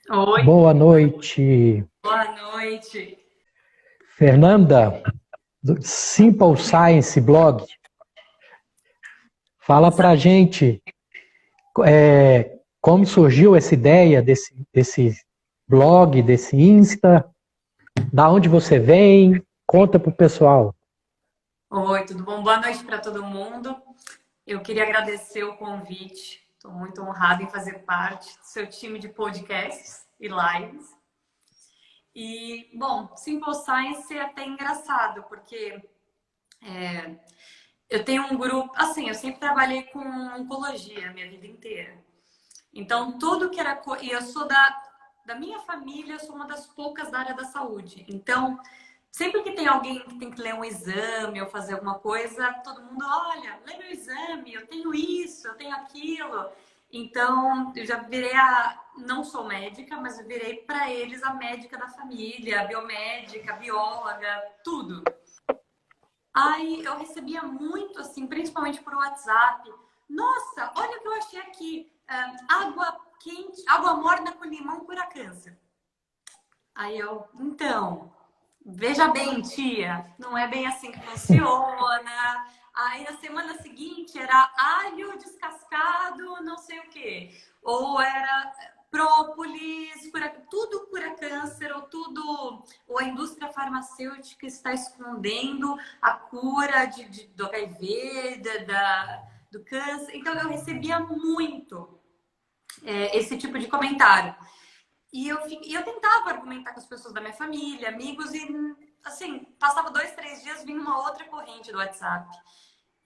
Oi, Boa noite, boa noite. Fernanda, do Simple Science Blog. Fala pra Exa- gente como surgiu essa ideia desse blog, desse Insta, da onde você vem, conta pro pessoal. Oi, tudo bom? Boa noite para todo mundo. Eu queria agradecer o convite. Estou muito honrada em fazer parte do seu time de podcasts e lives. E, bom, Simple Science é até engraçado, porque eu tenho um grupo. Assim, eu sempre trabalhei com oncologia a minha vida inteira. Então, tudo que era. E eu sou da minha família, eu sou uma das poucas da área da saúde. Então, sempre que tem alguém que tem que ler um exame ou fazer alguma coisa, todo mundo, olha, lê meu exame, eu tenho isso, eu tenho aquilo. Então, eu já virei não sou médica, mas eu virei para eles a médica da família, a biomédica, a bióloga, tudo. Aí eu recebia muito, assim, principalmente por WhatsApp. Nossa, olha o que eu achei aqui. Água quente, água morna com limão cura câncer. Aí eu, então, veja bem, tia, não é bem assim que funciona. Aí na semana seguinte era alho descascado, não sei o quê. Ou era própolis, tudo cura câncer, ou tudo, ou a indústria farmacêutica está escondendo a cura do HIV, do câncer. Então eu recebia muito esse tipo de comentário. E eu tentava argumentar com as pessoas da minha família, amigos, e assim, passava 2, 3 dias, vinha uma outra corrente do WhatsApp.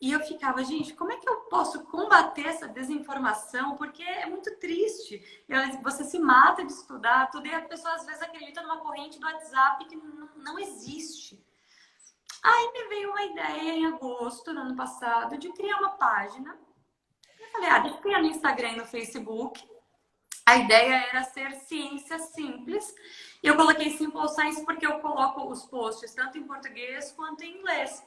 E eu ficava, gente, como é que eu posso combater essa desinformação? Porque é muito triste. Você se mata de estudar, tudo, e a pessoa às vezes acredita numa corrente do WhatsApp que não existe. Aí me veio uma ideia em agosto, no ano passado, de criar uma página. Eu falei, deixa eu criar no Instagram e no Facebook. A ideia era ser ciência simples. E eu coloquei Simple Science porque eu coloco os posts tanto em português quanto em inglês.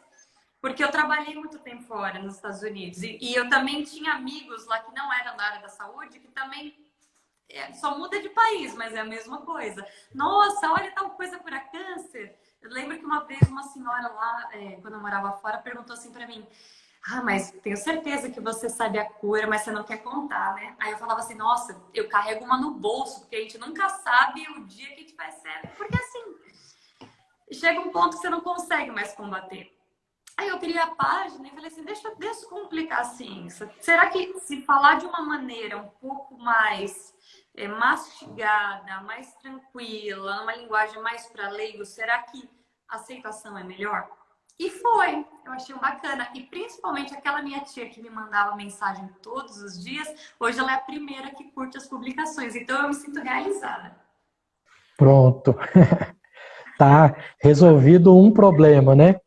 Porque eu trabalhei muito tempo fora, nos Estados Unidos. E eu também tinha amigos lá que não eram da área da saúde, que também só muda de país, mas é a mesma coisa. Nossa, olha tal coisa cura câncer. Eu lembro que uma vez uma senhora lá, quando eu morava fora, perguntou assim para mim: mas tenho certeza que você sabe a cura, mas você não quer contar, né? Aí eu falava assim: nossa, eu carrego uma no bolso, porque a gente nunca sabe o dia que a gente vai ser. Porque assim, chega um ponto que você não consegue mais combater. Aí eu criei a página e falei assim, deixa eu descomplicar a ciência. Será que se falar de uma maneira um pouco mais mastigada, mais tranquila, numa linguagem mais para leigo, será que a aceitação é melhor? E foi, eu achei bacana. E principalmente aquela minha tia que me mandava mensagem todos os dias, hoje ela é a primeira que curte as publicações. Então eu me sinto realizada. Pronto, tá resolvido um problema, né,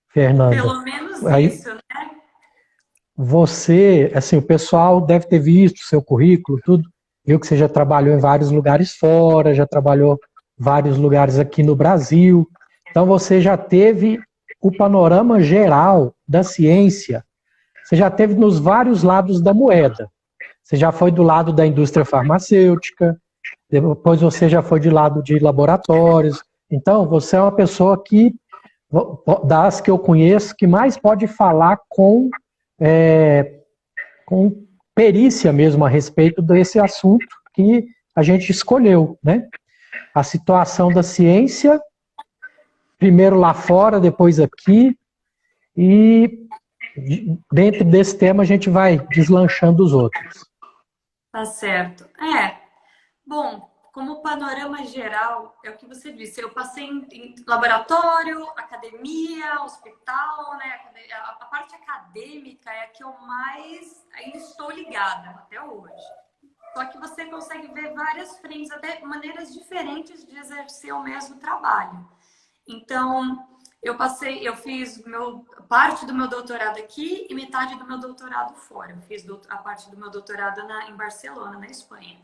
Fernanda? Pelo menos Aí isso, né? você, assim, o pessoal deve ter visto o seu currículo, tudo, viu que você já trabalhou em vários lugares fora, já trabalhou em vários lugares aqui no Brasil. Então você já teve o panorama geral da ciência, você já teve nos vários lados da moeda. Você já foi do lado da indústria farmacêutica, depois você já foi de lado de laboratórios. Então, você é uma pessoa que, das que eu conheço, que mais pode falar é, com perícia mesmo a respeito desse assunto que a gente escolheu, né? A situação da ciência, primeiro lá fora, depois aqui, e dentro desse tema a gente vai deslanchando os outros. Tá certo. Bom, como panorama geral, é o que você disse. Eu passei em laboratório, academia, hospital, né? A parte acadêmica é a que eu mais ainda estou ligada até hoje. Só que você consegue ver várias frentes, até maneiras diferentes de exercer o mesmo trabalho. Então, eu fiz parte do meu doutorado aqui e metade do meu doutorado fora. Eu fiz a parte do meu doutorado em Barcelona, na Espanha.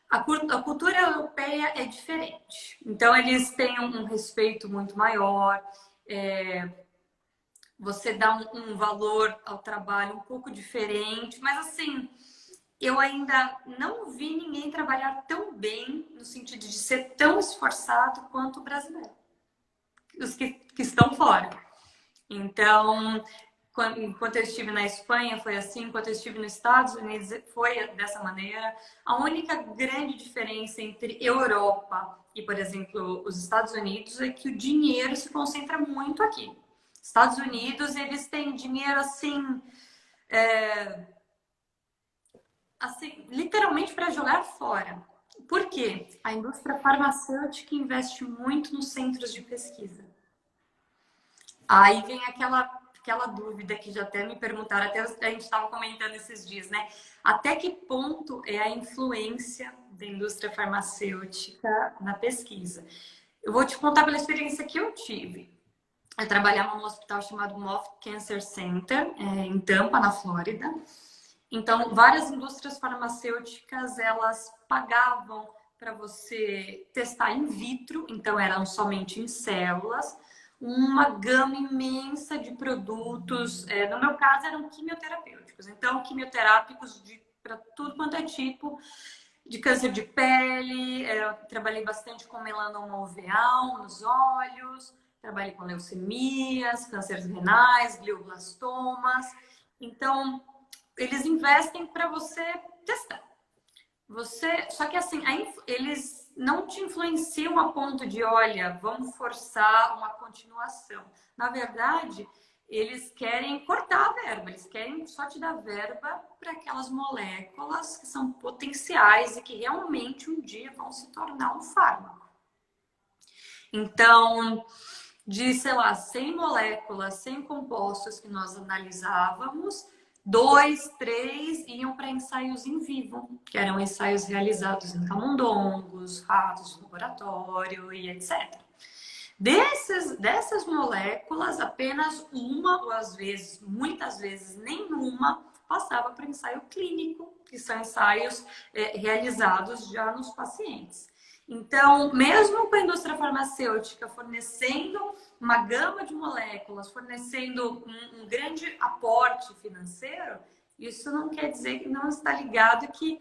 A cultura europeia é diferente. Então, eles têm um respeito muito maior. é, Você dá um valor ao trabalho um pouco diferente. Mas, assim, eu ainda não vi ninguém trabalhar tão bem, no sentido de ser tão esforçado quanto o brasileiro, os que estão fora. Então, enquanto eu estive na Espanha foi assim, enquanto eu estive nos Estados Unidos foi dessa maneira. A única grande diferença entre Europa e, por exemplo, os Estados Unidos é que o dinheiro se concentra muito aqui. Estados Unidos, eles têm dinheiro assim, literalmente para jogar fora. Por quê? A indústria farmacêutica investe muito nos centros de pesquisa. Aí vem aquela dúvida que já até me perguntaram, até a gente estava comentando esses dias, né? Até que ponto é a influência da indústria farmacêutica na pesquisa? Eu vou te contar pela experiência que eu tive. Eu trabalhava num hospital chamado Moffitt Cancer Center, em Tampa, na Flórida. Então, várias indústrias farmacêuticas, elas pagavam para você testar in vitro, então eram somente em células, uma gama imensa de produtos. No meu caso, eram quimioterapêuticos. Então, quimioterápicos para tudo quanto é tipo de câncer de pele. Eu trabalhei bastante com melanoma uveal nos olhos, trabalhei com leucemias, cânceres renais, glioblastomas. Então, eles investem para você testar. Só que assim, eles não te influenciam a ponto de, olha, vamos forçar uma continuação. Na verdade, eles querem cortar a verba, eles querem só te dar verba para aquelas moléculas que são potenciais e que realmente um dia vão se tornar um fármaco. Então, de, sei lá, 100 moléculas, 100 compostos que nós analisávamos, 2, 3 iam para ensaios em vivo, que eram ensaios realizados em camundongos, ratos de laboratório e etc. Dessas moléculas, apenas uma, ou às vezes, muitas vezes, nenhuma, passava para o ensaio clínico, que são ensaios realizados já nos pacientes. Então, mesmo com a indústria farmacêutica fornecendo uma gama de moléculas, fornecendo um grande aporte financeiro, isso não quer dizer que não está ligado que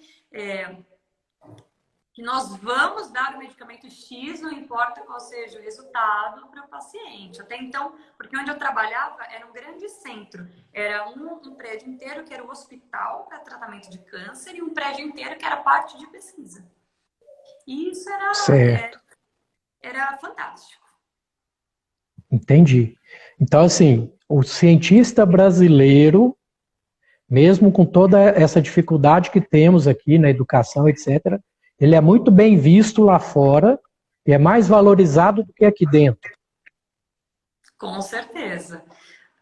nós vamos dar o medicamento X, não importa qual seja o resultado para o paciente. Até então, porque onde eu trabalhava era um grande centro. Era um prédio inteiro que era o hospital para tratamento de câncer e um prédio inteiro que era parte de pesquisa. E isso era fantástico. Entendi. Então, assim, o cientista brasileiro, mesmo com toda essa dificuldade que temos aqui na educação, etc., ele é muito bem visto lá fora e é mais valorizado do que aqui dentro. Com certeza.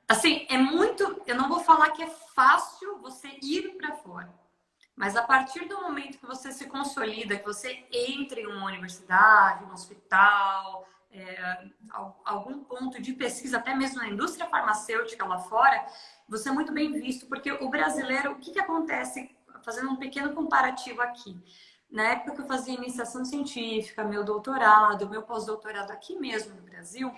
Assim, eu não vou falar que é fácil você ir para fora. Mas a partir do momento que você se consolida, que você entra em uma universidade, um hospital, algum ponto de pesquisa, até mesmo na indústria farmacêutica lá fora, você é muito bem visto, porque o brasileiro, o que acontece, fazendo um pequeno comparativo aqui, na época que eu fazia iniciação científica, meu doutorado, meu pós-doutorado aqui mesmo no Brasil,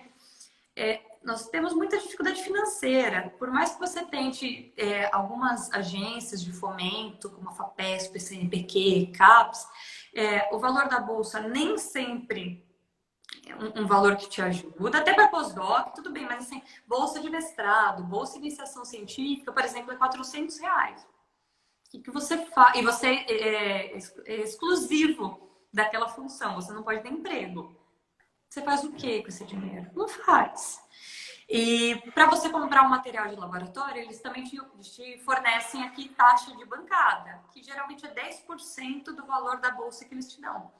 nós temos muita dificuldade financeira. Por mais que você tente algumas agências de fomento, como a FAPESP, CNPq, CAPES, o valor da bolsa nem sempre é um valor que te ajuda. Até para pós-doc, tudo bem, mas assim, bolsa de mestrado, bolsa de iniciação científica, por exemplo, é R$ 400. O que você faz? E você é exclusivo daquela função, você não pode ter emprego. Você faz o que com esse dinheiro? Não faz. E para você comprar um material de laboratório, eles também te fornecem aqui taxa de bancada, que geralmente é 10% do valor da bolsa que eles te dão.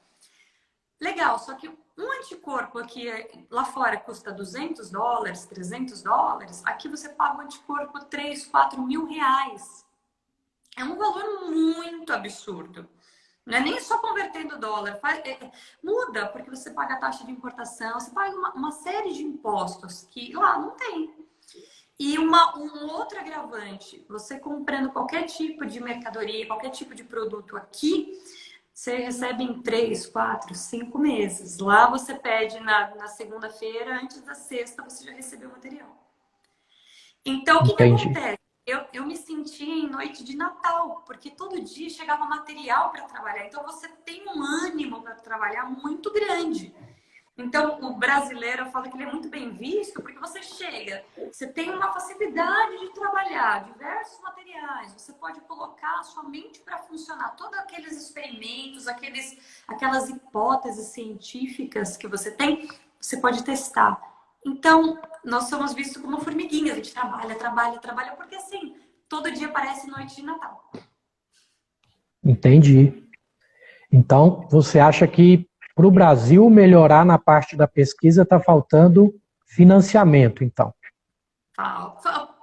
Legal, só que um anticorpo aqui lá fora custa $200, $300, aqui você paga um anticorpo 3, 4 mil reais. É um valor muito absurdo. Não é nem só convertendo dólar. Muda, porque você paga a taxa de importação, você paga uma série de impostos que lá não tem. E um outro agravante, você comprando qualquer tipo de mercadoria, qualquer tipo de produto aqui, você recebe em 3, 4, 5 meses. Lá você pede na segunda-feira, antes da sexta você já recebeu o material. Então, o que acontece? eu me sentia em noite de Natal, porque todo dia chegava material para trabalhar. Então você tem um ânimo para trabalhar muito grande. Então, o brasileiro, eu falo que ele é muito bem visto, porque você chega, você tem uma facilidade de trabalhar diversos materiais, você pode colocar a sua mente para funcionar, todos aqueles experimentos, aquelas hipóteses científicas que você tem, você pode testar. Então, nós somos vistos como formiguinhas, a gente trabalha, trabalha, trabalha, porque assim, todo dia parece noite de Natal. Entendi. Então, você acha que para o Brasil melhorar na parte da pesquisa está faltando financiamento, então?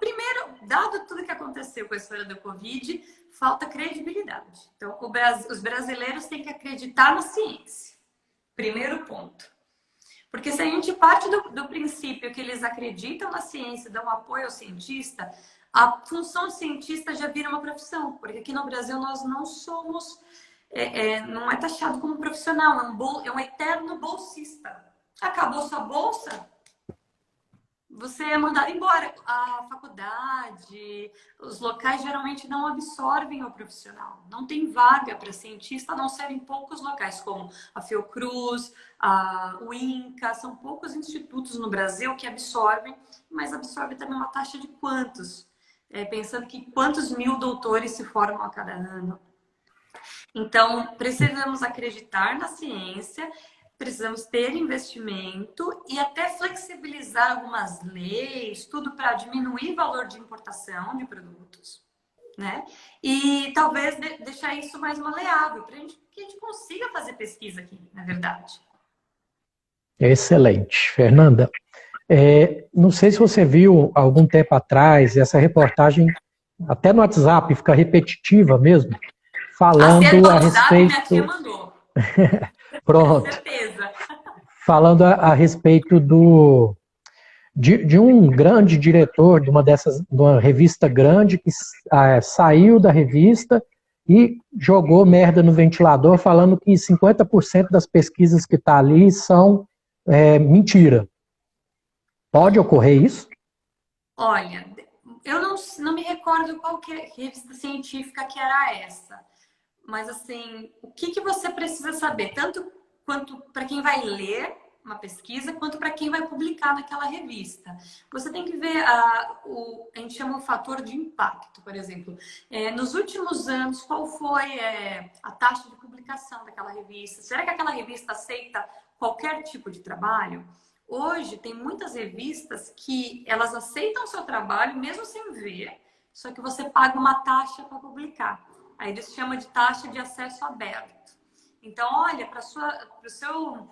Primeiro, dado tudo que aconteceu com a história do Covid, falta credibilidade. Então, os brasileiros têm que acreditar na ciência. Primeiro ponto. Porque se a gente parte do princípio que eles acreditam na ciência, dão apoio ao cientista, a função de cientista já vira uma profissão. Porque aqui no Brasil nós não somos, não é taxado como profissional, é um eterno bolsista. Acabou sua bolsa, você é mandado embora. A faculdade, os locais geralmente não absorvem o profissional. Não tem vaga para cientista, a não ser em poucos locais, como a Fiocruz, o INCA. São poucos institutos no Brasil que absorvem, mas absorve também uma taxa de quantos? Pensando que quantos mil doutores se formam a cada ano. Então, precisamos acreditar na ciência, precisamos ter investimento e até flexibilizar algumas leis, tudo para diminuir o valor de importação de produtos, né? E talvez deixar isso mais maleável, para que a gente consiga fazer pesquisa aqui, na verdade. Excelente. Fernanda, não sei se você viu algum tempo atrás essa reportagem, até no WhatsApp, fica repetitiva mesmo, falando a respeito... Minha tia mandou. Pronto. Com certeza. Falando a respeito de um grande diretor de uma revista grande que saiu da revista e jogou merda no ventilador, falando que 50% das pesquisas que está ali são mentira. Pode ocorrer isso? Olha, eu não me recordo qual revista científica que era essa. Mas, assim, o que você precisa saber? Tanto quanto para quem vai ler uma pesquisa, quanto para quem vai publicar naquela revista. Você tem que ver, a gente chama o fator de impacto, por exemplo. Nos últimos anos, qual foi a taxa de publicação daquela revista? Será que aquela revista aceita qualquer tipo de trabalho? Hoje, tem muitas revistas que elas aceitam o seu trabalho, mesmo sem ver, só que você paga uma taxa para publicar. Aí eles chamam de taxa de acesso aberto. Então, olha, para o seu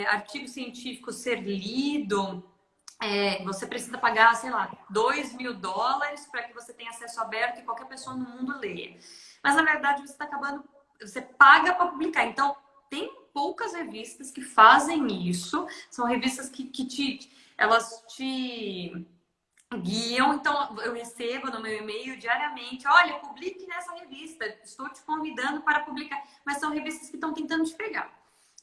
artigo científico ser lido, você precisa pagar, sei lá, $2.000 para que você tenha acesso aberto e qualquer pessoa no mundo leia. Mas, na verdade, você paga para publicar. Então, tem poucas revistas que fazem isso. São revistas que elas te guiam, então eu recebo no meu e-mail diariamente, olha, publique nessa revista, estou te convidando para publicar, mas são revistas que estão tentando te pegar.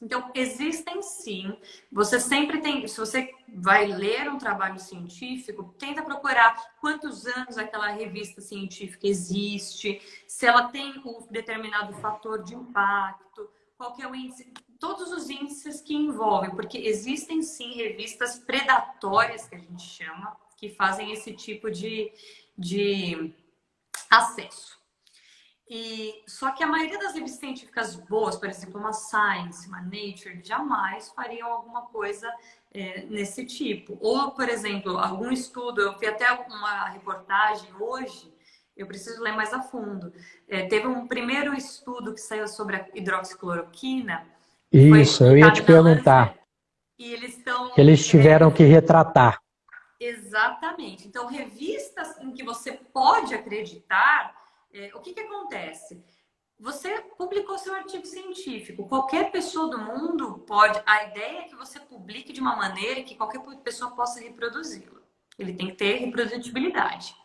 Então, existem sim, você sempre tem, se você vai ler um trabalho científico, tenta procurar quantos anos aquela revista científica existe, se ela tem um determinado fator de impacto, qual que é o índice, todos os índices que envolvem, porque existem sim revistas predatórias, que a gente chama, que fazem esse tipo de acesso. Só que a maioria das revistas científicas boas, por exemplo, uma Science, uma Nature, jamais fariam alguma coisa nesse tipo. Ou, por exemplo, algum estudo, eu vi até uma reportagem hoje, eu preciso ler mais a fundo. Teve um primeiro estudo que saiu sobre a hidroxicloroquina. Isso, eu ia te perguntar. E eles tiveram que retratar. Exatamente. Então, revistas em que você pode acreditar, o que acontece? Você publicou seu artigo científico. Qualquer pessoa do mundo pode... A ideia é que você publique de uma maneira que qualquer pessoa possa reproduzi-lo. Ele tem que ter reprodutibilidade.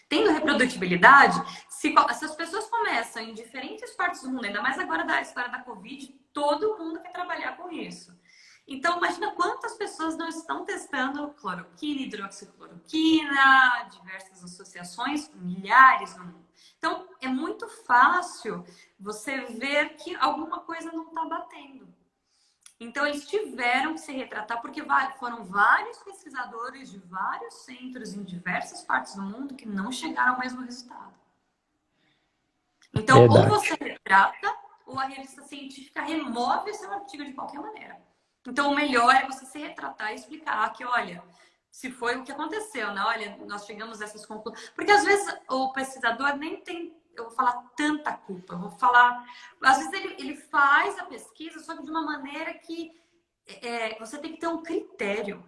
Tendo reprodutibilidade, se as pessoas começam em diferentes partes do mundo, ainda mais agora da história da Covid, todo mundo quer trabalhar com isso. Então, imagina quantas pessoas não estão testando cloroquina, hidroxicloroquina, diversas associações, milhares no mundo. Então, é muito fácil você ver que alguma coisa não está batendo. Então, eles tiveram que se retratar, porque foram vários pesquisadores de vários centros em diversas partes do mundo que não chegaram ao mesmo resultado. Então, ou Verdade. você retrata, ou a revista científica remove seu artigo de qualquer maneira. Então, o melhor é você se retratar e explicar que, olha, se foi o que aconteceu, né? Olha, nós chegamos a essas conclusões. Porque, às vezes, o pesquisador nem tem, eu vou falar tanta culpa, eu vou falar... Às vezes, ele faz a pesquisa, só que de uma maneira que você tem que ter um critério.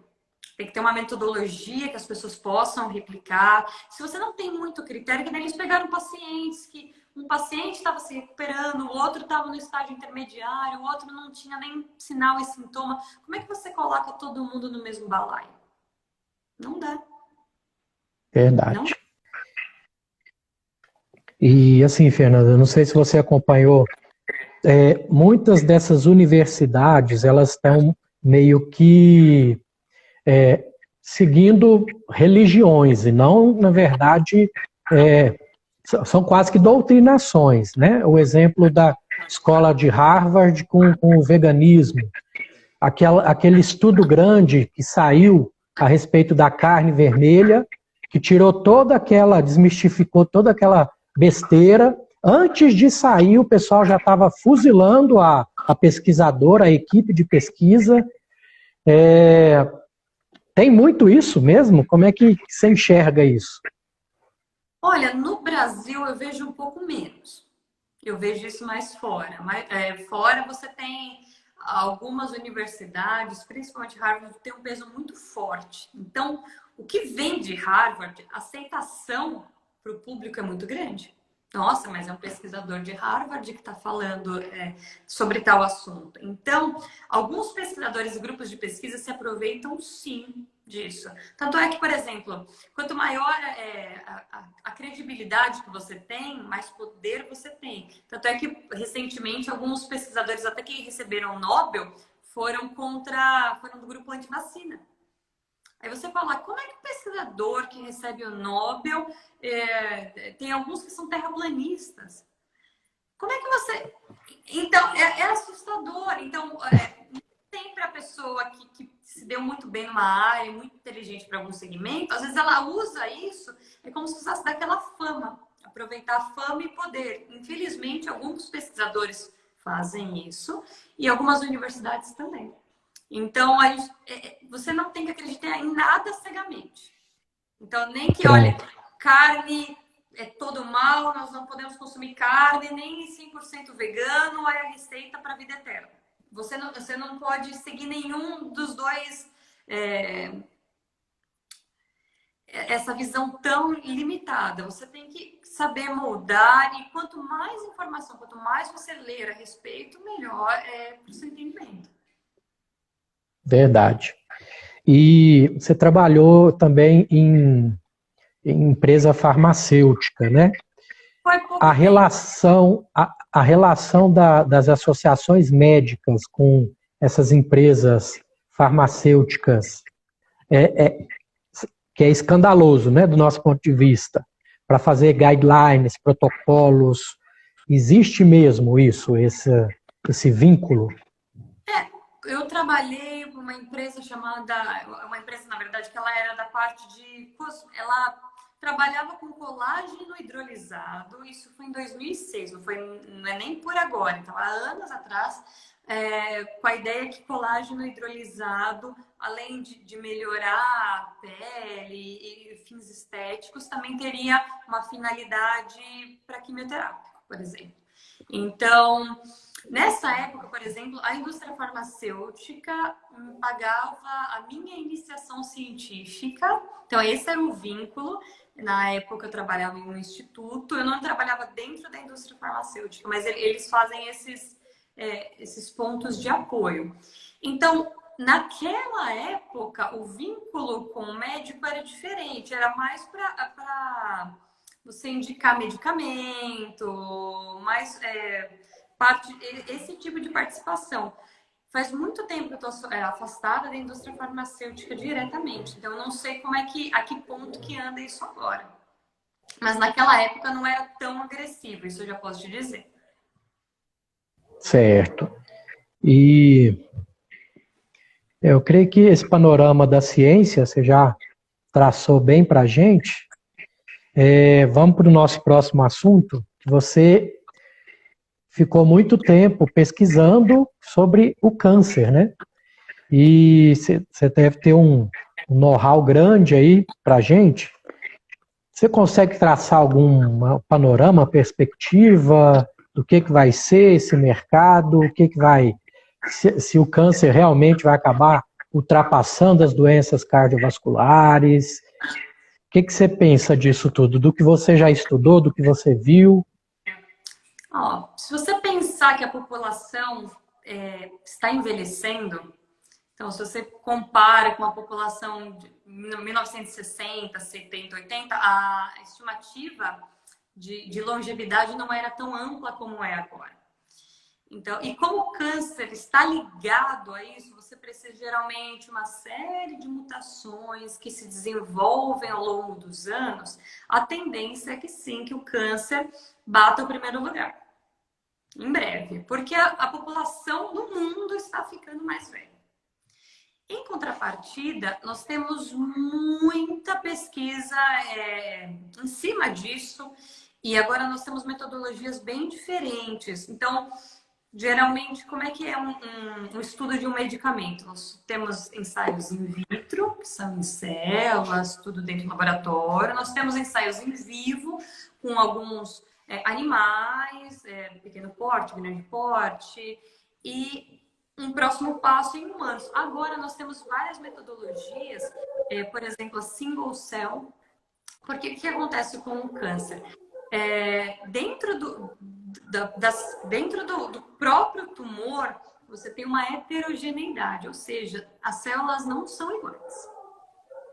Tem que ter uma metodologia que as pessoas possam replicar. Se você não tem muito critério, que nem eles pegaram pacientes que um paciente estava se recuperando, o outro estava no estágio intermediário, o outro não tinha nem sinal e sintoma. Como é que você coloca todo mundo no mesmo balaio? Não dá. Verdade. Não. E assim, Fernanda, eu não sei se você acompanhou, muitas dessas universidades, elas estão meio que seguindo religiões, e não, na verdade, são quase que doutrinações, né? O exemplo da escola de Harvard com o veganismo, aquele estudo grande que saiu a respeito da carne vermelha, que tirou desmistificou toda aquela besteira. Antes de sair, o pessoal já estava fuzilando a pesquisadora, a equipe de pesquisa. Tem muito isso mesmo? Como é que você enxerga isso? Olha, no Brasil eu vejo um pouco menos. Eu vejo isso mais fora. Fora você tem algumas universidades, principalmente Harvard, que tem um peso muito forte. Então, o que vem de Harvard, a aceitação para o público é muito grande. Nossa, mas é um pesquisador de Harvard que está falando sobre tal assunto. Então, alguns pesquisadores e grupos de pesquisa se aproveitam sim disso. Tanto é que, por exemplo, quanto maior a credibilidade que você tem, mais poder você tem. Tanto é que, recentemente, alguns pesquisadores, até que receberam o Nobel, foram do grupo antivacina. Aí você fala, como é que o pesquisador que recebe o Nobel, tem alguns que são terraplanistas? Como é que você... Então, é assustador. Então, sempre a pessoa que se deu muito bem numa área, muito inteligente para algum segmento, às vezes ela usa isso, é como se usasse daquela fama, aproveitar a fama e poder. Infelizmente, alguns pesquisadores fazem isso e algumas universidades também. Então, você não tem que acreditar em nada cegamente. Então, nem que, olha, carne é todo mal, nós não podemos consumir carne, nem 100% vegano, é a receita para a vida eterna. Você não pode seguir nenhum dos dois, essa visão tão limitada. Você tem que saber moldar e quanto mais informação, quanto mais você ler a respeito, melhor é para o seu entendimento. Verdade. E você trabalhou também em empresa farmacêutica, né? Foi pouco A tempo. relação das associações médicas com essas empresas farmacêuticas que é escandaloso, né, do nosso ponto de vista, para fazer guidelines, protocolos. Existe mesmo esse vínculo? Eu trabalhei com uma empresa uma empresa, na verdade, que ela era da parte de... Ela trabalhava com colágeno hidrolisado, isso foi em 2006, não é nem por agora, então há anos atrás, com a ideia que colágeno hidrolisado, além de melhorar a pele e fins estéticos, também teria uma finalidade para quimioterapia, por exemplo. Então, nessa época, por exemplo, a indústria farmacêutica pagava a minha iniciação científica. Então, esse era o vínculo. Na época, eu trabalhava em um instituto. Eu não trabalhava dentro da indústria farmacêutica, mas eles fazem esses pontos de apoio. Então, naquela época, o vínculo com o médico era diferente. Era mais para você indicar medicamento, mais esse tipo de participação. faz muito tempo que eu estou afastada da indústria farmacêutica diretamente. Então, eu não sei como é a que ponto que anda isso agora. Mas naquela época não era tão agressivo, isso eu já posso te dizer. Certo. E eu creio que esse panorama da ciência você já traçou bem para a gente. Vamos para o nosso próximo assunto. Você ficou muito tempo pesquisando sobre o câncer, né? E você deve ter um know-how grande aí para a gente. Você consegue traçar algum panorama, perspectiva do que vai ser esse mercado, o que vai, se o câncer realmente vai acabar ultrapassando as doenças cardiovasculares? O que você pensa disso tudo? Do que você já estudou, do que você viu? Se você pensar que a população está envelhecendo, então se você compara com a população de 1960, 70, 80, a estimativa de longevidade não era tão ampla como é agora. Então, e como o câncer está ligado a isso, você precisa geralmente uma série de mutações que se desenvolvem ao longo dos anos. A tendência é que sim, que o câncer bata o primeiro lugar. Em breve, porque a população do mundo está ficando mais velha. Em contrapartida, nós temos muita pesquisa em cima disso e agora nós temos metodologias bem diferentes. Então, geralmente, como é que é um estudo de um medicamento? Nós temos ensaios in vitro, que são em células, tudo dentro do laboratório. Nós temos ensaios em vivo, com alguns animais, pequeno porte, grande porte, e um próximo passo em humanos. Agora, nós temos várias metodologias, por exemplo, a single cell. Porque o que acontece com o câncer? Dentro do próprio tumor, você tem uma heterogeneidade, ou seja, as células não são iguais.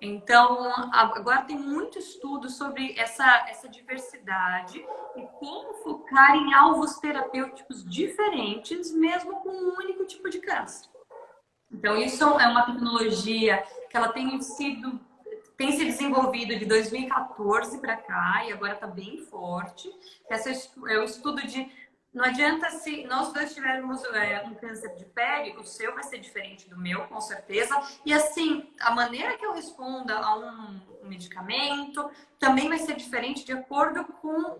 Então, agora tem muito estudo sobre essa diversidade e como focar em alvos terapêuticos diferentes, mesmo com um único tipo de câncer. Então, isso é uma tecnologia que ela tem se desenvolvido de 2014 para cá e agora está bem forte. Esse é o estudo de... Não adianta se nós dois tivermos um câncer de pele, o seu vai ser diferente do meu, com certeza. E assim, a maneira que eu responda a um medicamento também vai ser diferente de acordo com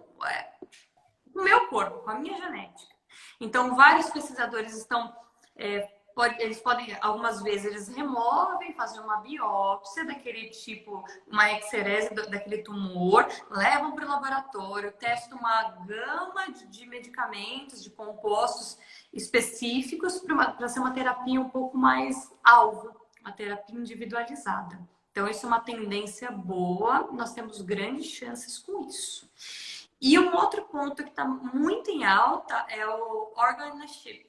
o meu corpo, com a minha genética. Então, vários pesquisadores estão... eles podem, algumas vezes, eles removem, fazem uma biópsia daquele tipo, uma exerese daquele tumor, levam para o laboratório, testam uma gama de medicamentos, de compostos específicos para ser uma terapia um pouco mais alvo, uma terapia individualizada. Então, isso é uma tendência boa, nós temos grandes chances com isso. E um outro ponto que está muito em alta é o organ on a chip.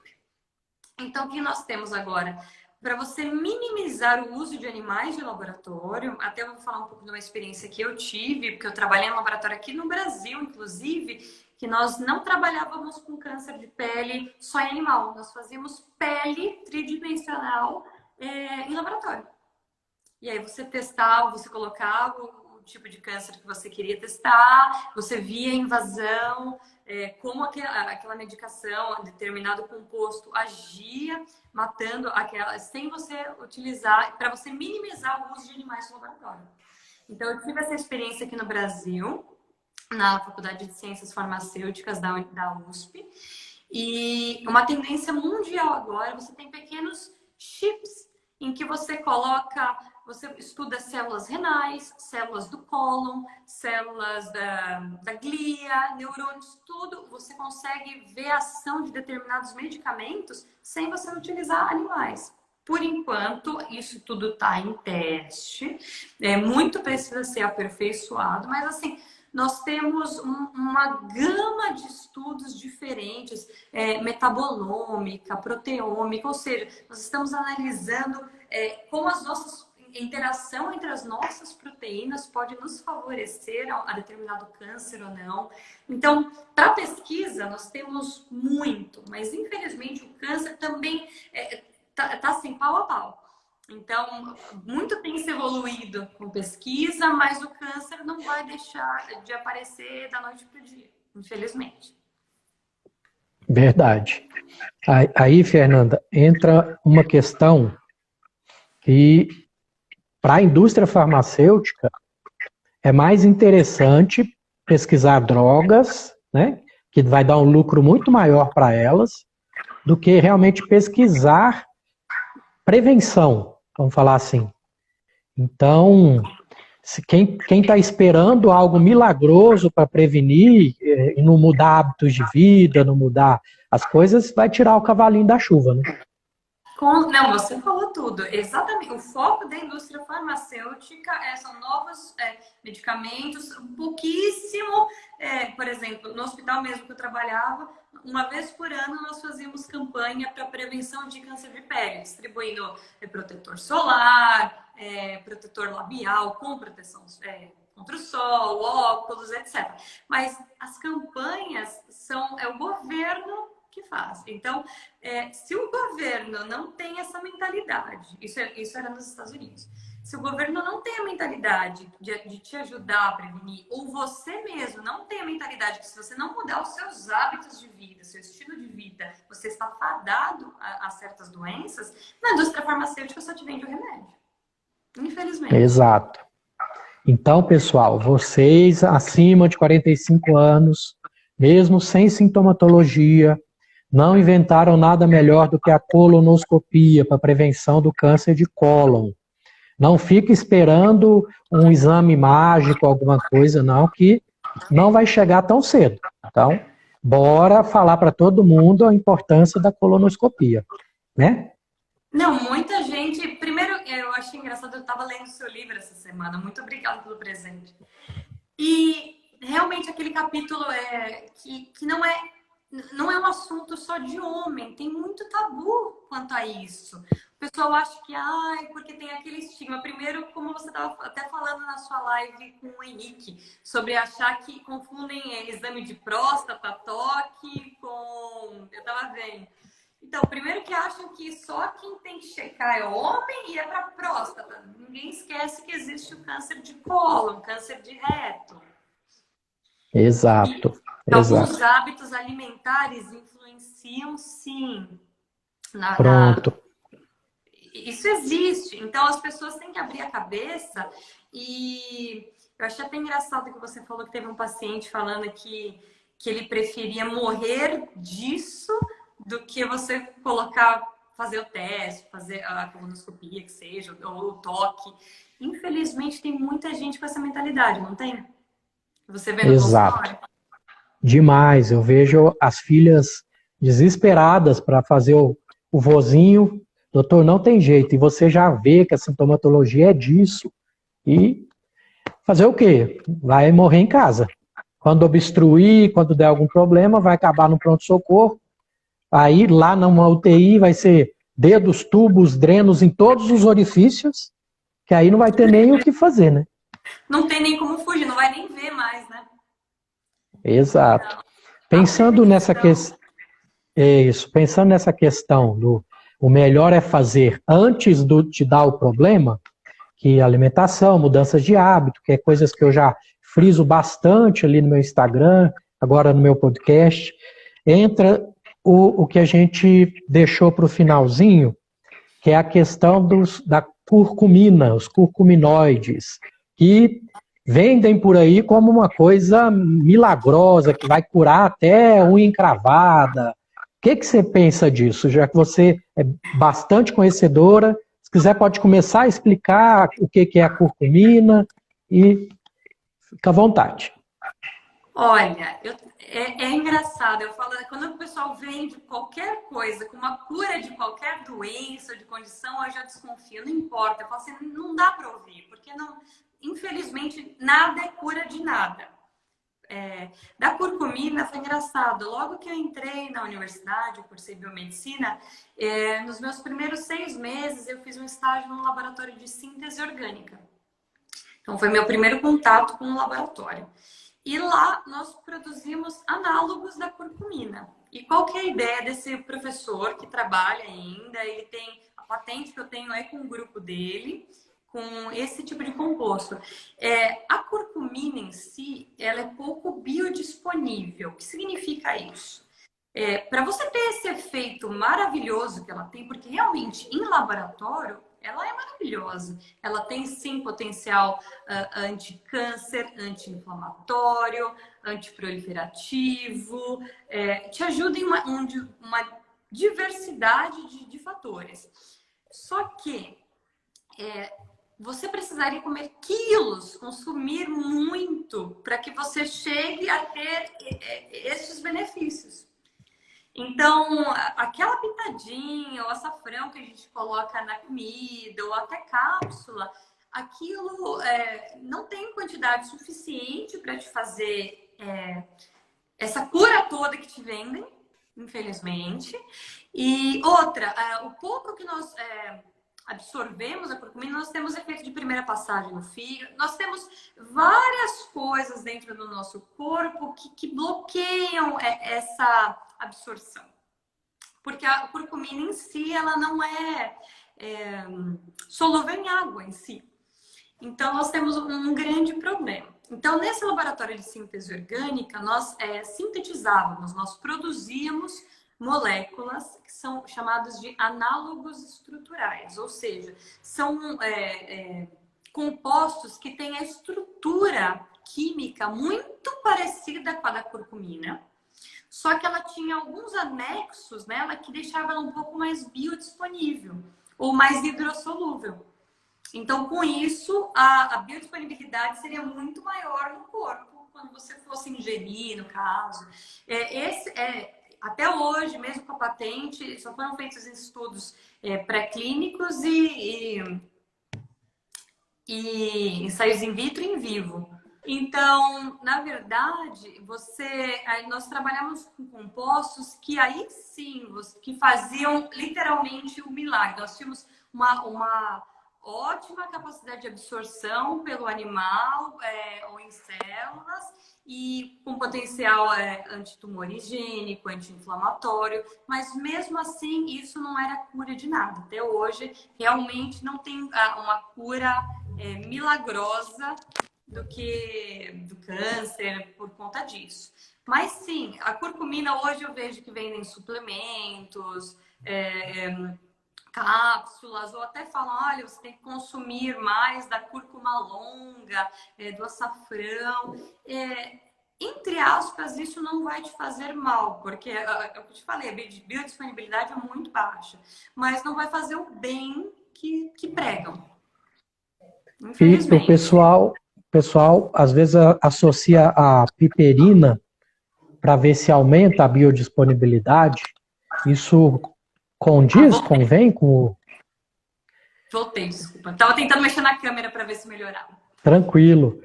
Então, o que nós temos agora? Para você minimizar o uso de animais de laboratório, até eu vou falar um pouco de uma experiência que eu tive, porque eu trabalhei em laboratório aqui no Brasil, inclusive, que nós não trabalhávamos com câncer de pele só em animal, nós fazíamos pele tridimensional em laboratório. E aí você testava, você colocava o tipo de câncer que você queria testar, você via a invasão, como aquela medicação, determinado composto agia, matando aquela, sem você utilizar, para você minimizar o uso de animais no laboratório. Então, eu tive essa experiência aqui no Brasil, na Faculdade de Ciências Farmacêuticas da USP, e uma tendência mundial agora, você tem pequenos chips em que você coloca... Você estuda células renais, células do cólon, células da glia, neurônios, tudo. Você consegue ver a ação de determinados medicamentos sem você utilizar animais. Por enquanto, isso tudo está em teste. Muito precisa ser aperfeiçoado, mas assim, nós temos uma gama de estudos diferentes, metabolômica, proteômica, ou seja, nós estamos analisando como a interação entre as nossas proteínas pode nos favorecer a determinado câncer ou não. Então, para pesquisa, nós temos muito, mas infelizmente o câncer também tá assim, pau a pau. Então, muito tem se evoluído com pesquisa, mas o câncer não vai deixar de aparecer da noite para o dia, infelizmente. Verdade. Aí, Fernanda, entra uma questão que, para a indústria farmacêutica, é mais interessante pesquisar drogas, né, que vai dar um lucro muito maior para elas, do que realmente pesquisar prevenção, vamos falar assim. Então, se quem está esperando algo milagroso para prevenir e não mudar hábitos de vida, não mudar as coisas, vai tirar o cavalinho da chuva, né? Não, você falou tudo. Exatamente. O foco da indústria farmacêutica são novos medicamentos, pouquíssimo. Por exemplo, no hospital mesmo que eu trabalhava, uma vez por ano nós fazíamos campanha para prevenção de câncer de pele, distribuindo protetor solar, protetor labial com proteção contra o sol, óculos, etc. Mas as campanhas é o governo que faz. Então, se o governo não tem essa mentalidade, isso era nos Estados Unidos, se o governo não tem a mentalidade de te ajudar a prevenir, ou você mesmo não tem a mentalidade que se você não mudar os seus hábitos de vida, seu estilo de vida, você está fadado a certas doenças, na indústria farmacêutica só te vende o remédio. Infelizmente. Exato. Então, pessoal, vocês acima de 45 anos, mesmo sem sintomatologia, não inventaram nada melhor do que a colonoscopia para prevenção do câncer de cólon. Não fique esperando um exame mágico, alguma coisa, não, que não vai chegar tão cedo. Então, bora falar para todo mundo a importância da colonoscopia, né? Não, muita gente. Primeiro, eu achei engraçado, eu estava lendo seu livro essa semana. Muito obrigada pelo presente. E realmente aquele capítulo que não é um assunto só de homem, tem muito tabu quanto a isso. O pessoal acha que, porque tem aquele estigma. Primeiro, como você estava até falando na sua live com o Henrique, sobre achar que confundem exame de próstata, toque com... Eu estava vendo. Então, primeiro que acham que só quem tem que checar é homem e é para próstata. Ninguém esquece que existe o câncer de cólon, câncer de reto. Exato. Alguns hábitos alimentares influenciam, sim. Pronto. Isso existe. Então, as pessoas têm que abrir a cabeça. E eu achei até engraçado que você falou que teve um paciente falando que ele preferia morrer disso do que você fazer o teste, fazer a colonoscopia, que seja, ou o toque. Infelizmente, tem muita gente com essa mentalidade, não tem? Você vê no consultório? Demais. Eu vejo as filhas desesperadas para fazer o vozinho. Doutor, não tem jeito. E você já vê que a sintomatologia é disso. E fazer o quê? Vai morrer em casa. Quando obstruir, quando der algum problema, vai acabar no pronto-socorro. Aí, lá numa UTI, vai ser dedos, tubos, drenos em todos os orifícios, que aí não vai ter nem o que fazer, né? Não tem nem como fugir, não vai nem ver mais, né? Exato. Pensando nessa questão, pensando nessa questão do o melhor é fazer antes de dar o problema, que alimentação, mudanças de hábito, que é coisas que eu já friso bastante ali no meu Instagram, agora no meu podcast, entra o que a gente deixou para o finalzinho, que é a questão da curcumina, os curcuminoides, que vendem por aí como uma coisa milagrosa, que vai curar até unha encravada. O que você pensa disso? Já que você é bastante conhecedora, se quiser pode começar a explicar o que é a curcumina e fica à vontade. Olha, é engraçado, eu falo, quando o pessoal vende qualquer coisa com uma cura de qualquer doença ou de condição, eu já desconfio, não importa, eu falo assim, não dá para ouvir, porque não, infelizmente nada é cura de nada. Da curcumina foi engraçado, logo que eu entrei na universidade, eu cursei biomedicina, nos meus primeiros 6 meses eu fiz um estágio num laboratório de síntese orgânica. Então foi meu primeiro contato com o laboratório. E lá nós produzimos análogos da curcumina. E qual que é a ideia desse professor que trabalha ainda? Ele tem a patente que eu tenho é com o grupo dele, com esse tipo de composto. A curcumina em si, ela é pouco biodisponível. O que significa isso? Para você ter esse efeito maravilhoso que ela tem, porque realmente em laboratório ela é maravilhosa. Ela tem sim potencial anti-câncer, anti-inflamatório, antiproliferativo, te ajuda em uma diversidade de fatores. Só que você precisaria comer quilos, consumir muito, para que você chegue a ter esses benefícios. Então, aquela pitadinha ou açafrão que a gente coloca na comida ou até cápsula, aquilo não tem quantidade suficiente para te fazer essa cura toda que te vendem, infelizmente. E outra, o pouco que nós absorvemos a curcumina, nós temos efeito de primeira passagem no fígado, nós temos várias coisas dentro do nosso corpo que bloqueiam essa absorção. Porque a curcumina em si, ela não é solúvel em água em si. Então, nós temos um grande problema. Então, nesse laboratório de síntese orgânica, nós sintetizávamos, nós produzíamos moléculas que são chamadas de análogos estruturais, ou seja, são compostos que têm a estrutura química muito parecida com a da curcumina, só que ela tinha alguns anexos nela que deixavam ela um pouco mais biodisponível ou mais hidrossolúvel. Então, com isso, a biodisponibilidade seria muito maior no corpo quando você fosse ingerir, no caso. Até hoje, mesmo com a patente, só foram feitos estudos pré-clínicos e ensaios in vitro e in vivo. Então, na verdade, nós trabalhamos com compostos que aí sim, que faziam literalmente o milagre. Nós tínhamos uma ótima capacidade de absorção pelo animal ou em células e com potencial antitumorigênico, anti-inflamatório, mas mesmo assim isso não era cura de nada. Até hoje, realmente não tem uma cura milagrosa do câncer por conta disso. Mas sim, a curcumina hoje eu vejo que vendem suplementos, cápsulas, ou até falam, olha, você tem que consumir mais da cúrcuma longa, do açafrão. Entre aspas, isso não vai te fazer mal, porque é o que eu te falei, a biodisponibilidade é muito baixa, mas não vai fazer o bem que pregam. E o pessoal às vezes associa a piperina para ver se aumenta a biodisponibilidade. Isso condiz, convém com o... Voltei, desculpa. Tava tentando mexer na câmera para ver se melhorava. Tranquilo.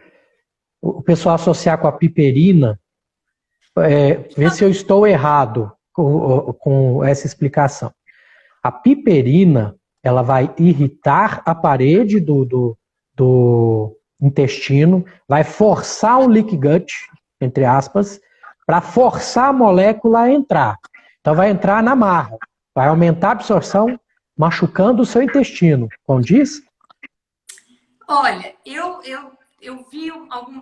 O pessoal associar com a piperina, ver se eu estou errado com essa explicação. A piperina, ela vai irritar a parede do intestino, vai forçar o leaky gut, entre aspas, para forçar a molécula a entrar. Então vai entrar na marra, vai aumentar a absorção, machucando o seu intestino. Condiz? Olha, eu vi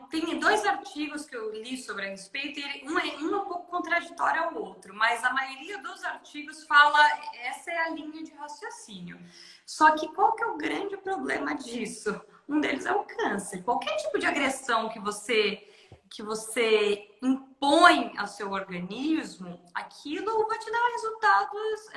tem 2 artigos que eu li sobre a respeito, e um é um pouco contraditório ao outro, mas a maioria dos artigos fala, essa é a linha de raciocínio. Só que qual que é o grande problema disso? Um deles é o câncer. Qualquer tipo de agressão que você impõe ao seu organismo, aquilo vai te dar resultados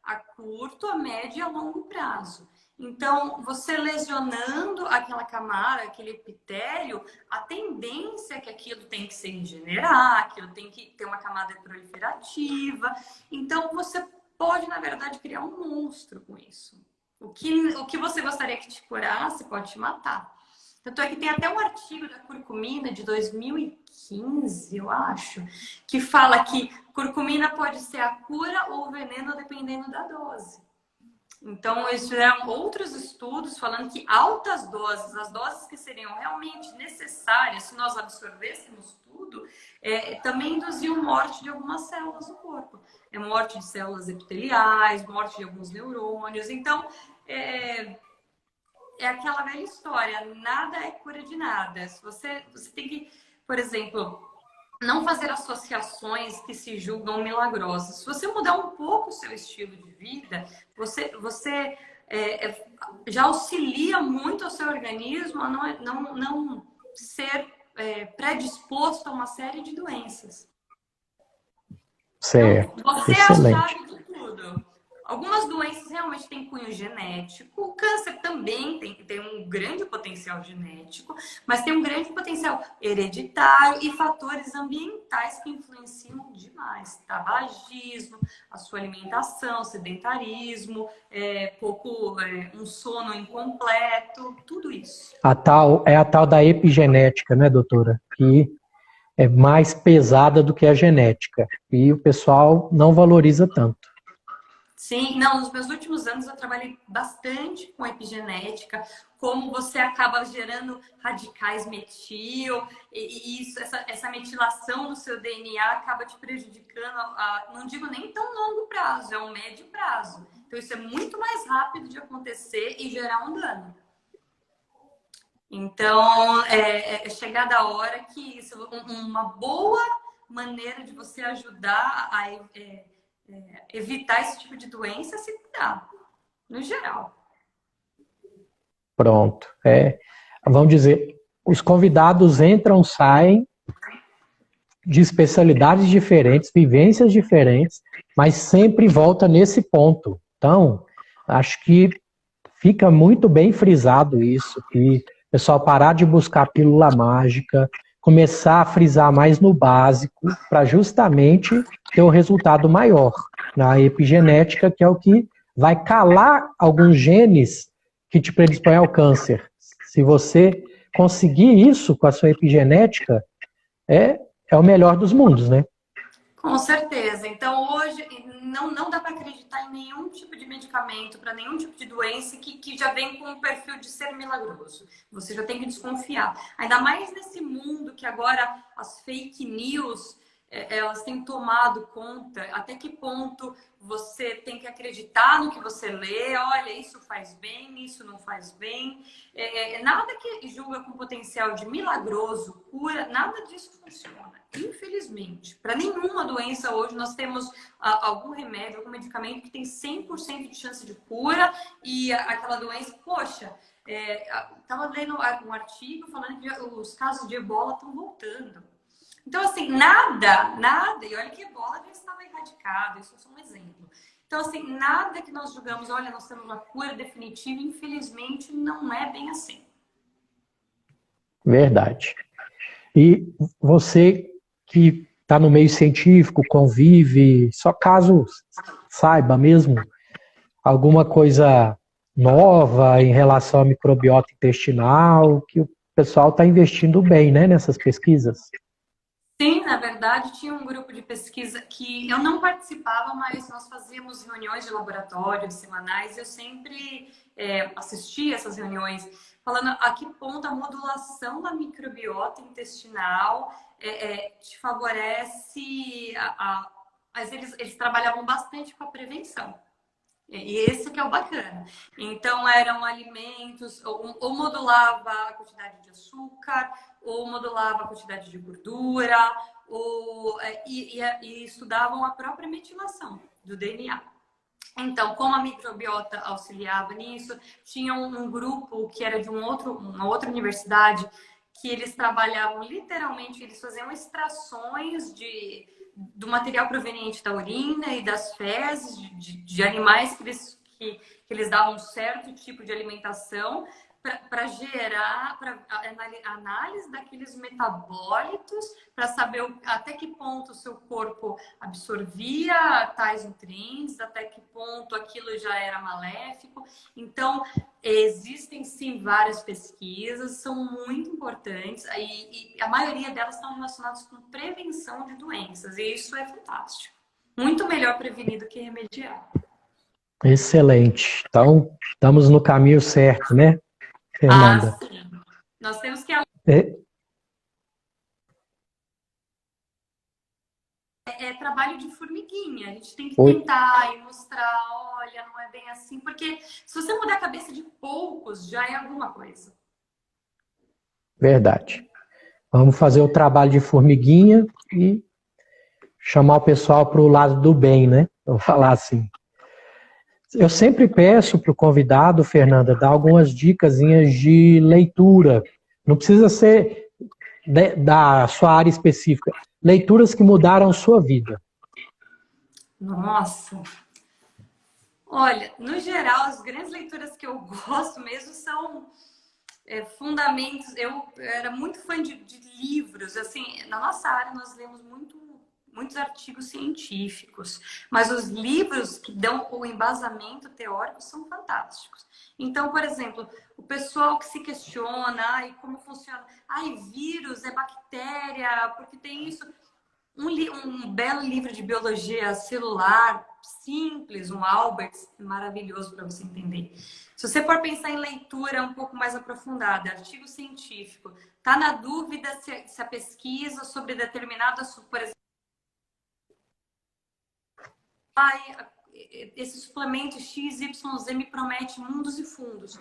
a curto, a médio e a longo prazo. Então, você lesionando aquela camada, aquele epitélio, a tendência é que aquilo tem que se regenerar, aquilo tem que ter uma camada proliferativa. Então, você pode, na verdade, criar um monstro com isso. O que você gostaria que te curasse pode te matar. Tanto é que tem até um artigo da curcumina de 2015, eu acho, que fala que curcumina pode ser a cura ou o veneno dependendo da dose. Então, eles fizeram outros estudos falando que altas doses, as doses que seriam realmente necessárias, se nós absorvêssemos tudo, também induziam morte de algumas células do corpo. Morte de células epiteliais, morte de alguns neurônios. Então, é aquela velha história, nada é cura de nada. Se você tem que, por exemplo, não fazer associações que se julgam milagrosas. Se você mudar um pouco o seu estilo de vida, você já auxilia muito ao seu organismo a não ser predisposto a uma série de doenças. Certo. Então, você é a chave de tudo. Algumas doenças realmente têm cunho genético, o câncer também tem um grande potencial genético, mas tem um grande potencial hereditário e fatores ambientais que influenciam demais. Tabagismo, a sua alimentação, sedentarismo, um sono incompleto, tudo isso. É a tal da epigenética, né, doutora? Que é mais pesada do que a genética. E o pessoal não valoriza tanto. Sim, não, nos meus últimos anos eu trabalhei bastante com epigenética, como você acaba gerando radicais metil, e isso, essa metilação no seu DNA acaba te prejudicando, não digo nem tão longo prazo, é um médio prazo. Então isso é muito mais rápido de acontecer e gerar um dano. Então, é chegada a hora que uma boa maneira de você ajudar a evitar esse tipo de doença é se cuidar, no geral. Pronto. Vamos dizer, os convidados entram, saem de especialidades diferentes, vivências diferentes, mas sempre volta nesse ponto. Então, acho que fica muito bem frisado isso, que o pessoal parar de buscar pílula mágica, começar a frisar mais no básico, para justamente ter um resultado maior na epigenética, que é o que vai calar alguns genes que te predispõem ao câncer. Se você conseguir isso com a sua epigenética, é o melhor dos mundos, né? Com certeza. Então, hoje, não dá para acreditar em nenhum tipo de medicamento para nenhum tipo de doença que já vem com o perfil de ser milagroso. Você já tem que desconfiar. Ainda mais nesse mundo que agora as fake news, elas têm tomado conta. Até que ponto você tem que acreditar no que você lê? Olha, isso faz bem, isso não faz bem. Nada que julga com potencial de milagroso, cura, nada disso funciona. Infelizmente, para nenhuma doença hoje nós temos algum remédio, algum medicamento que tem 100% de chance de cura e aquela doença, poxa, estava lendo um artigo falando que os casos de ebola estão voltando. Então, assim, nada, e olha que ebola já estava erradicado, isso é só um exemplo. Então, assim, nada que nós julgamos, olha, nós temos uma cura definitiva, infelizmente não é bem assim. Verdade. E você que está no meio científico, convive, só caso saiba mesmo alguma coisa nova em relação à microbiota intestinal, que o pessoal está investindo bem, né, nessas pesquisas? Sim, na verdade, tinha um grupo de pesquisa que eu não participava, mas nós fazíamos reuniões de laboratório semanais e eu sempre assistia essas reuniões, falando a que ponto a modulação da microbiota intestinal te favorece mas eles trabalhavam bastante com a prevenção. E esse que é o bacana. Então, eram alimentos, ou modulava a quantidade de açúcar, ou modulava a quantidade de gordura, e estudavam a própria metilação do DNA. Então, como a microbiota auxiliava nisso, tinha um grupo que era de uma outra universidade, que eles trabalhavam literalmente, eles faziam extrações do material proveniente da urina e das fezes de animais que eles davam um certo tipo de alimentação para gerar análise daqueles metabólitos, para saber até que ponto o seu corpo absorvia tais nutrientes, até que ponto aquilo já era maléfico. Então, existem sim várias pesquisas, são muito importantes, e a maioria delas estão relacionadas com prevenção de doenças, e isso é fantástico. Muito melhor prevenir do que remediar. Excelente. Então, estamos no caminho certo, né, Ah, Fernanda? sim. Nós temos que É, trabalho de formiguinha. A gente tem que oi, tentar e mostrar, olha, não é bem assim, porque se você mudar a cabeça de poucos, já é alguma coisa. verdade. Vamos fazer o trabalho de formiguinha e chamar o pessoal para o lado do bem, né? Vou falar assim. Eu sempre peço para o convidado, Fernanda, dar algumas dicasinhas de leitura. Não precisa ser da sua área específica. Leituras que mudaram sua vida. Nossa. Olha, no geral, as grandes leituras que eu gosto mesmo são fundamentos. Eu era muito fã de livros. Assim, na nossa área nós lemos muitos artigos científicos, mas os livros que dão o embasamento teórico são fantásticos. Então, por exemplo, o pessoal que se questiona, ai, como funciona, ai, vírus é bactéria, porque tem isso. Um belo livro de biologia celular, simples, um Albert, maravilhoso para você entender. Se você for pensar em leitura um pouco mais aprofundada, artigo científico, tá na dúvida se a pesquisa sobre determinado assunto, por exemplo, esse suplemento XYZ me promete mundos e fundos.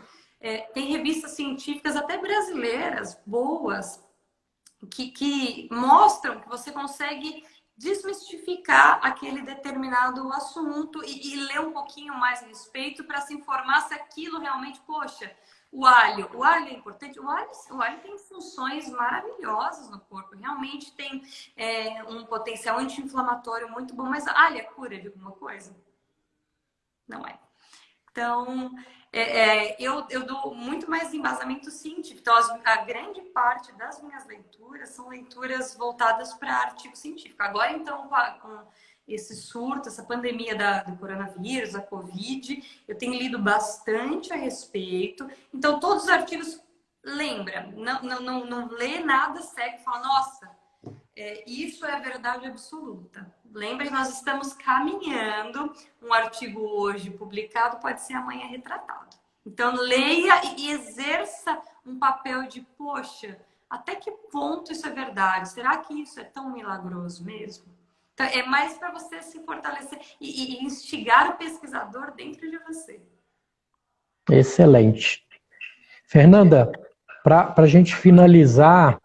Tem revistas científicas, até brasileiras, boas, que mostram que você consegue desmistificar aquele determinado assunto e ler um pouquinho mais a respeito para se informar se aquilo realmente, poxa, o alho é importante. O alho tem funções maravilhosas no corpo, realmente tem um potencial anti-inflamatório muito bom, mas alho é cura de alguma coisa? Não é. Então, eu dou muito mais embasamento científico. Então, a grande parte das minhas leituras são leituras voltadas para artigo científico. Agora, então, com esse surto, essa pandemia do coronavírus, da Covid, eu tenho lido bastante a respeito. Então, todos os artigos, lembra, não lê nada cego e fala, nossa, isso é a verdade absoluta. Lembre, nós estamos caminhando. Um artigo hoje publicado pode ser amanhã retratado. Então, leia e exerça um papel de, poxa, até que ponto isso é verdade? Será que isso é tão milagroso mesmo? Então, é mais para você se fortalecer e instigar o pesquisador dentro de você. Excelente. Fernanda, para a gente finalizar,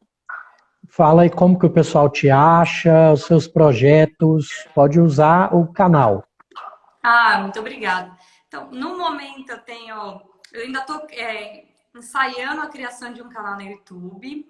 fala aí como que o pessoal te acha, os seus projetos, pode usar o canal. Ah, muito obrigada. Então, no momento eu ainda estou ensaiando a criação de um canal no YouTube,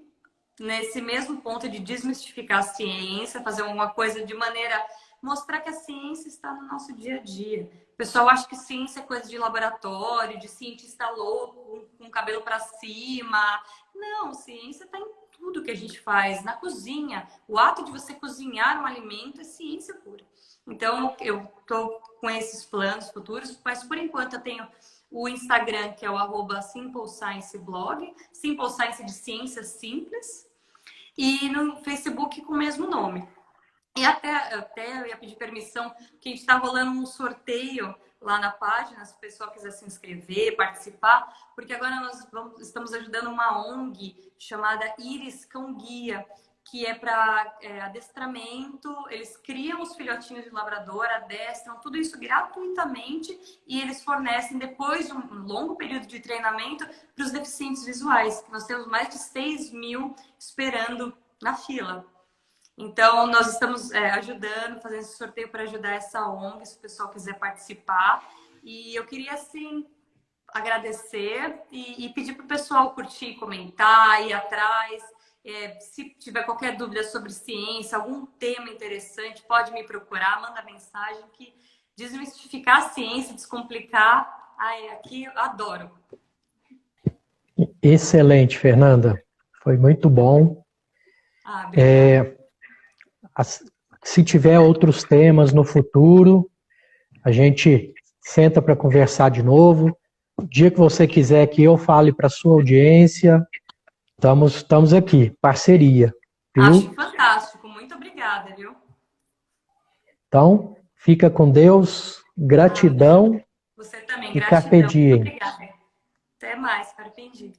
nesse mesmo ponto de desmistificar a ciência, fazer uma coisa de maneira mostrar que a ciência está no nosso dia a dia. O pessoal acha que ciência é coisa de laboratório, de cientista louco, com o cabelo para cima. Não, ciência está em tudo que a gente faz, na cozinha. O ato de você cozinhar um alimento é ciência pura. Então, eu estou com esses planos futuros, mas por enquanto eu tenho o Instagram, que é o @simplescienceblog, Simple Science de ciência simples, e no Facebook com o mesmo nome. E até eu ia pedir permissão, que a gente está rolando um sorteio lá na página, se o pessoal quiser se inscrever, participar, porque agora nós estamos ajudando uma ONG chamada Iris Cão Guia, que é para adestramento. Eles criam os filhotinhos de labrador, adestram, tudo isso gratuitamente, e eles fornecem, depois de um longo período de treinamento, para os deficientes visuais. Nós temos mais de 6 mil esperando na fila. Então, nós estamos ajudando, fazendo esse sorteio para ajudar essa ONG, se o pessoal quiser participar. E eu queria, assim, agradecer e pedir para o pessoal curtir, comentar, ir atrás. Se tiver qualquer dúvida sobre ciência, algum tema interessante, pode me procurar, manda mensagem, que desmistificar a ciência, descomplicar, aqui eu adoro. Excelente, Fernanda. Foi muito bom. Obrigada. Se tiver outros temas no futuro, a gente senta para conversar de novo. O dia que você quiser que eu fale para a sua audiência, estamos aqui, parceria, Acho viu? fantástico. Muito obrigada, viu? Então, fica com Deus, gratidão Você também, E carpe gratidão. Muito diem. obrigada. Até mais, Carpe Diem.